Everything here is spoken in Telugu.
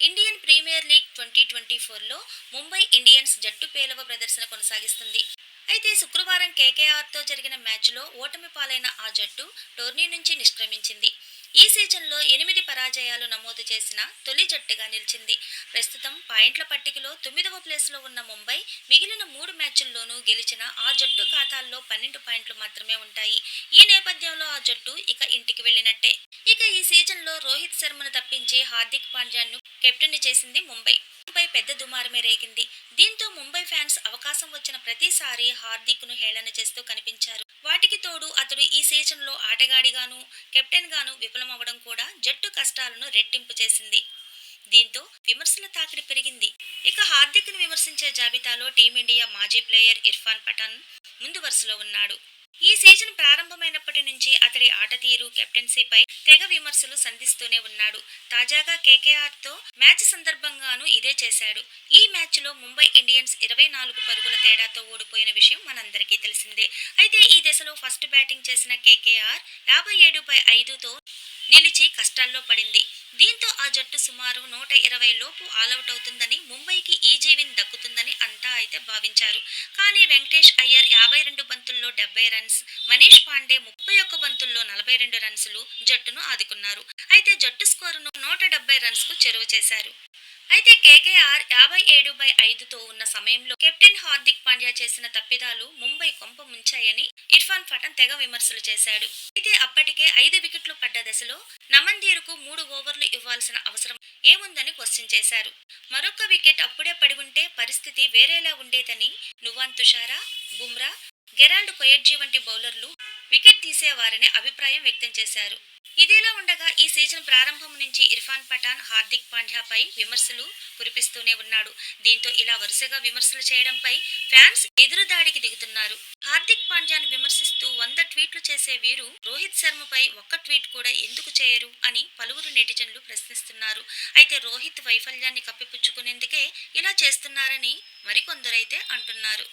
ఇండియన్ ప్రీమియర్ లీగ్ 2024లో ముంబై ఇండియన్స్ జట్టు పేలవ ప్రదర్శన కొనసాగిస్తుంది. అయితే శుక్రవారం కేకేఆర్తో జరిగిన మ్యాచ్లో ఓటమి పాలైన ఆ జట్టు టోర్నీ నుంచి నిష్క్రమించింది. ఈ సీజన్లో 8 పరాజయాలు నమోదు చేసిన తొలి జట్టుగా నిలిచింది. ప్రస్తుతం పాయింట్ల పట్టికలో 9వ ప్లేస్లో ఉన్న ముంబై మిగిలిన 3 మ్యాచ్ల్లోనూ గెలిచిన ఆ జట్టు ఖాతాల్లో 12 పాయింట్లు మాత్రమే ఉంటాయి. ఈ నేపథ్యంలో ఆ జట్టు ఇక ఇంటికి వెళ్లినట్టే. ఇక ఈ సీజన్లో రోహిత్ శర్మను తప్పించి హార్దిక్ పాండ్యాను కెప్టెన్ని చేసింది ముంబై. పై పెద్ద దుమారమే రేగింది. దీంతో ముంబై ఫ్యాన్స్ అవకాశం వచ్చిన ప్రతిసారి హార్దిక్ ను హేళన చేస్తూ కనిపించారు. వాటికి తోడు అతడు ఈ సీజన్లో ఆటగాడిగాను, కెప్టెన్ గాను విఫలమవడం కూడా జట్టు కష్టాలను రెట్టింపు చేసింది. దీంతో విమర్శల తాకిడి పెరిగింది. ఇక హార్దిక్ ను విమర్శించే జాబితాలో టీమిండియా మాజీ ప్లేయర్ ఇర్ఫాన్ పఠాన్ ముందు వరుసలో ఉన్నాడు. ఈ సీజన్ ప్రారంభమైనప్పటి నుంచి అతడి ఆట తీరు, కెప్టెన్సీపై తెగ విమర్శలు సంధిస్తూనే ఉన్నాడు. తాజాగా కేకేఆర్తో మ్యాచ్ సందర్భంగానూ ఇదే చేశాడు. ఈ మ్యాచ్లో ముంబై ఇండియన్స్ 24 పరుగుల తేడాతో ఓడిపోయిన విషయం మనందరికీ తెలిసిందే. అయితే ఈ దశలో ఫస్ట్ బ్యాటింగ్ చేసిన కేకేఆర్ 57/5తో నిలిచి కష్టాల్లో పడింది. దీంతో ఆ జట్టు సుమారు 120 లోపు ఆలౌట్ అవుతుందని, ముంబైకి ఈజీ విన్ దక్కుతుందని అంతా అయితే భావించారు. కానీ వెంకటేష్ అయ్యర్ 52 బంతుల్లో 70 రన్స్, మనీష్ పాండే 31 బంతుల్లో 42 రన్సులు జట్టును ఆదుకున్నారు. అయితే జట్టు స్కోరును 170 రన్స్కు చేరువ చేశారు. అయితే కేకేఆర్ 57/5తో ఉన్న సమయంలో కెప్టెన్ హార్దిక్ పాండ్యా చేసిన తప్పిదాలు ముంబై కొంప ముంచాయని ఇర్ఫాన్ పఠాన్ తెగ విమర్శలు చేశాడు. అయితే అప్పటికే 5 వికెట్లు పడ్డ దశలో నమందీరుకు 3 ఓవర్లు ఇవ్వాల్సిన అవసరం ఏముందని క్వశ్చన్ చేశారు. మరొక వికెట్ అప్పుడే పడి ఉంటే పరిస్థితి వేరేలా ఉండేదని నువాన్ తుషారా, బుమ్రా, గెరాల్డ్ కొయెట్జీ వంటి బౌలర్లు వికెట్ తీసేవారనే అభిప్రాయం వ్యక్తం చేశారు. ఇదిలా ఉండగా ఈ సీజన్ ప్రారంభం నుంచి ఇర్ఫాన్ పఠాన్ హార్దిక్ పాండ్యాపై విమర్శలు కురిపిస్తూనే ఉన్నాడు. దీంతో ఇలా వరుసగా విమర్శలు చేయడంపై ఫ్యాన్స్ ఎదురుదాడికి దిగుతున్నారు. హార్దిక్ పాండ్యాను విమర్శిస్తూ 100 ట్వీట్లు చేసే వీరు రోహిత్ శర్మపై ఒక్క ట్వీట్ కూడా ఎందుకు చేయరు అని పలువురు నెటిజన్లు ప్రశ్నిస్తున్నారు. అయితే రోహిత్ వైఫల్యాన్ని కప్పిపుచ్చుకునేందుకే ఇలా చేస్తున్నారని మరికొందరైతే అంటున్నారు.